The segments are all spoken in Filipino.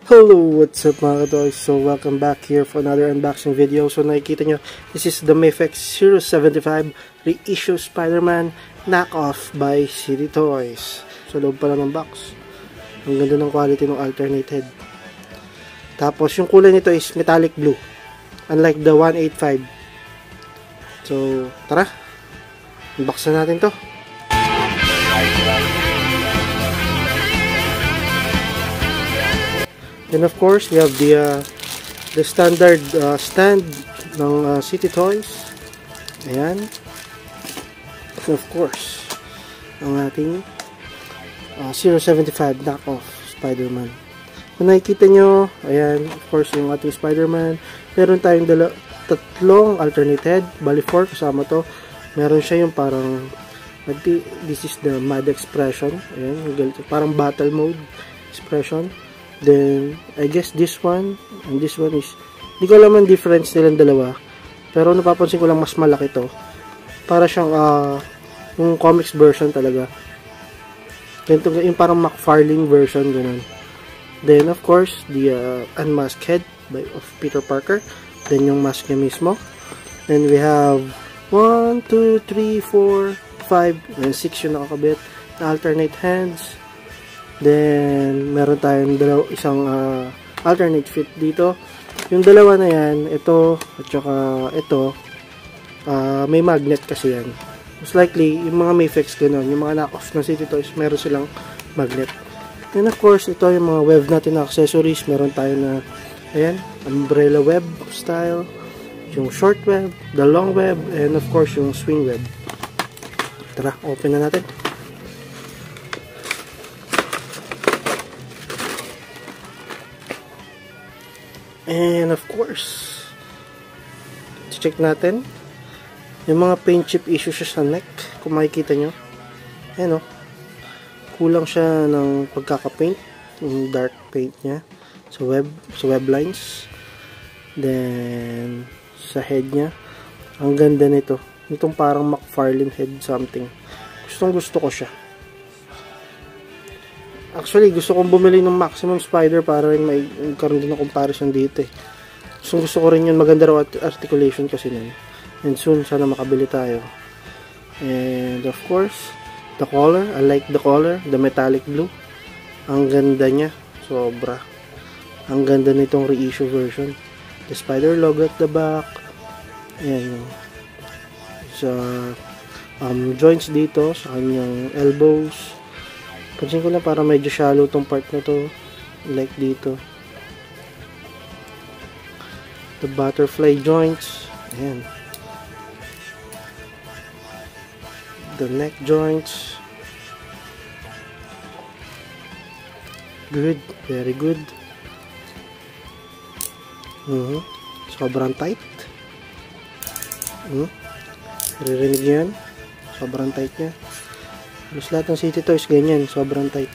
Hello, what's up mga kadoys? So welcome back here for another unboxing video. So nakikita nyo, this is the Mafex 075 reissue Spider-Man knockoff by City Toys. So loob pala ng box. Ang ganda ng quality ng alternate head. Tapos yung kulay nito is metallic blue, unlike the 185. So tara, unbox na natin to. And of course, we have the standard stand ng City Toys. Ayan. And of course, ang ating 075 knockoff Spider-Man. Kung nakikita nyo, ayan, of course, yung ating Spider-Man. Meron tayong tatlong alternate head. Bali 4 kasama to. Meron siya yung parang, this is the mad expression. Ayan, parang battle mode expression. Then, I guess this one and this one is, hindi ko alam ang difference nilang dalawa. Pero napapansin ko lang mas malaki to. Para siyang, yung comics version talaga. Ganito, yung parang McFarlane version, ganun. Then, of course, the unmasked head of Peter Parker. Then, yung mask niya mismo. Then, we have 1, 2, 3, 4, 5, and 6 yung nakakabit na alternate hands. Then, meron tayong isang alternate fit dito. Yung dalawa na yan, ito at saka ito, may magnet kasi yan. Most likely, yung mga Mafex ganun, yung mga knockoff ng City Toys, meron silang magnet. And of course, ito yung mga web natin na accessories. Meron tayo na, ayan, umbrella web style, yung short web, the long web, and of course, yung swing web. Tara, open na natin. And of course, check natin yung mga paint chip issue siya sa neck. Kung makikita nyo, ayan o, kulang siya ng pagkakapaint, yung dark paint nya sa web lines. Then sa head nya, ang ganda nito, itong parang McFarlane head something. Gusto ko siya. Actually, gusto kong bumili ng Maximum Spider para rin may karoon din ng comparison dito eh. Gusto ko rin yun, maganda raw articulation kasi nun. And soon, sana makabili tayo. And of course, the color. I like the color, the metallic blue. Ang ganda niya, sobra. Ang ganda nitong reissue version. The Spider logo at the back. Ayan yung sa joints dito, sa kanyang elbows. Pansin ko lang para medyo shallow tong part na to, like dito. The butterfly joints, ayan. The neck joints, good, very good. Sobrang tight. Naririnig nyo yan, sobrang tight nya. Halos lahat ng City Toys ganyan, sobrang tight.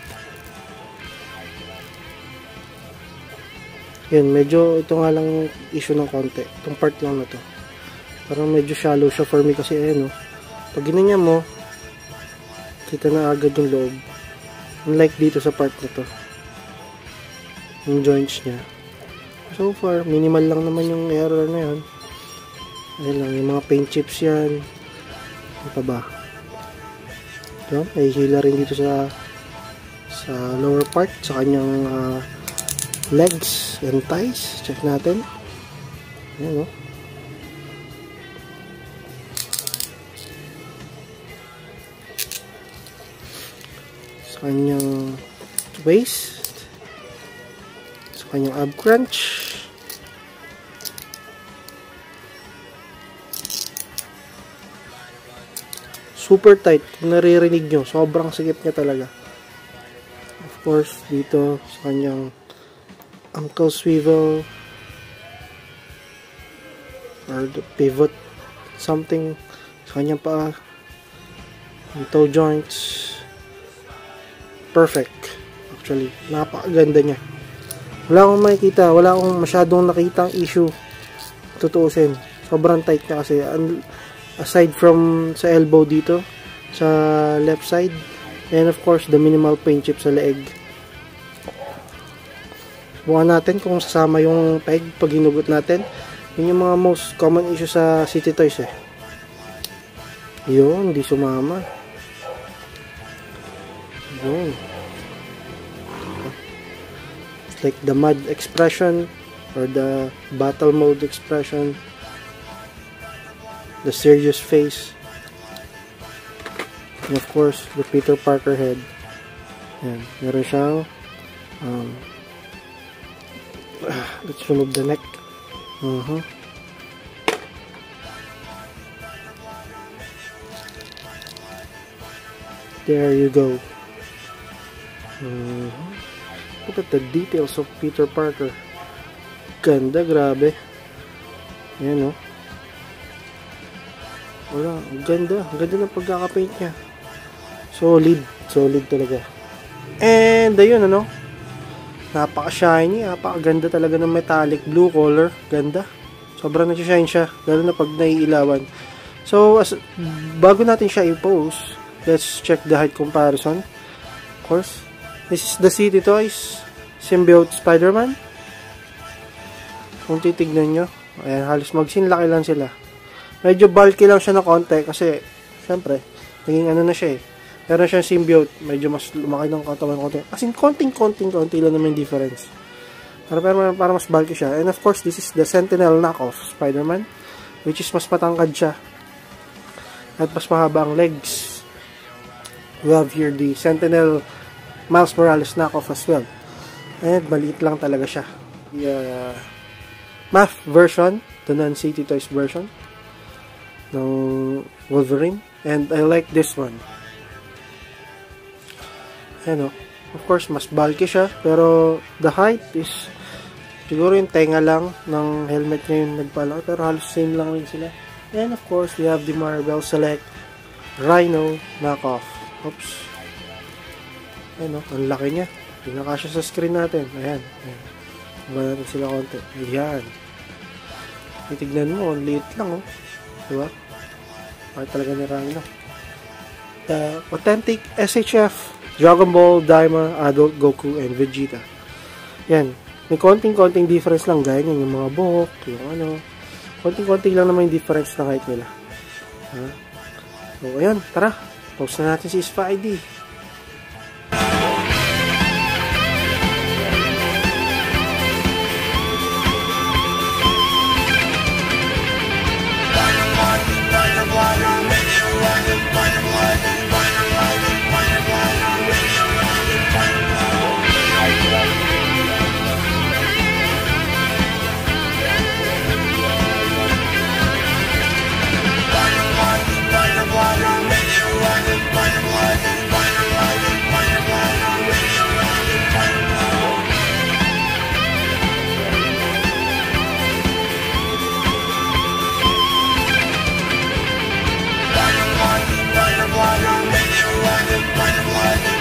Yun, medyo ito nga lang issue ng konti. Itong part lang na to. Parang medyo shallow siya for me kasi ayan o. Pag ginanya mo, kita na agad yung loob. Unlike dito sa part na to. Yung joints niya. So far, minimal lang naman yung error na yan. Ayan lang, yung mga paint chips yan. Ano pa ba? So, may hila rin dito sa lower part, sa kanyang legs and thighs. Check natin. Ayan o. Sa kanyang waist. Sa kanyang ab crunch. Super tight. Kung naririnig nyo, sobrang sikip niya talaga. Of course, dito sa kanyang ankle swivel or the pivot something sa kanyang paa, yung toe joints, perfect. Actually, napakaganda niya. Wala akong makikita, wala akong masyadong nakitang issue tutuusin. Sobrang tight niya kasi aside from sa elbow dito sa left side, and of course the minimal paint chip sa leeg. Bukan natin kung sasama yung peg pag hinugot natin. Yun yung mga most common issue sa City Toys eh. Yun, hindi sumama. Yun. It's like the mud expression or the battle mode expression. The serious face. And of course, the Peter Parker head. Yan. Meron siyang let's remove the neck. There you go. Look at the details of Peter Parker. Ganda, grabe. Ayan, oh. Wala, ganda. Ganda ng pagkakapaint niya. Solid. Solid talaga. And, ayun, ano. Napaka-shiny. Napaka-ganda talaga ng metallic blue color. Ganda. Sobrang nag-shine siya. Lalo na pag naiilawan. So, bago natin siya i-post, let's check the height comparison. Of course, this is the City Toys Symbiote Spider-Man. Kung titignan nyo, ayan, halos magsinlaki lang sila. Medyo bulky lang siya na konti kasi, syempre, naging ano na siya eh. Meron siyang symbiote, medyo mas lumaki ng katawan konti. As in, konti lang naman yung difference. Pero para mas bulky siya. And of course, this is the Sentinel knockoff Spider-Man, which is mas matangkad siya. At mas mahaba ang legs. We have here the Sentinel Miles Morales knockoff as well. And maliit lang talaga siya. The math version, the non-City Toys version ng Wolverine. And I like this one. Ano, of course, mas bulky siya. Pero the height is siguro yung tenga lang ng helmet niya yung nagpalaki. Pero halos same lang rin sila. And of course, we have the Marvel Select Rhino knockoff. Oops. Ayan, oh, ang laki niya. Pinakasya sa screen natin. Ayan. Ayan. Iba natin sila konti. Ayan. Itignan mo, ang liit lang, oh. Diba? Bakit talaga ni Rhino. The authentic SHF Dragon Ball, Daima, Adult, Goku, and Vegeta. Ayan. May konting difference lang. Gaya yung mga buhok, yung ano. Konting-konti lang naman yung difference na height nila. So, ayan. Tara. Post na natin si Spidey. Spider-Man,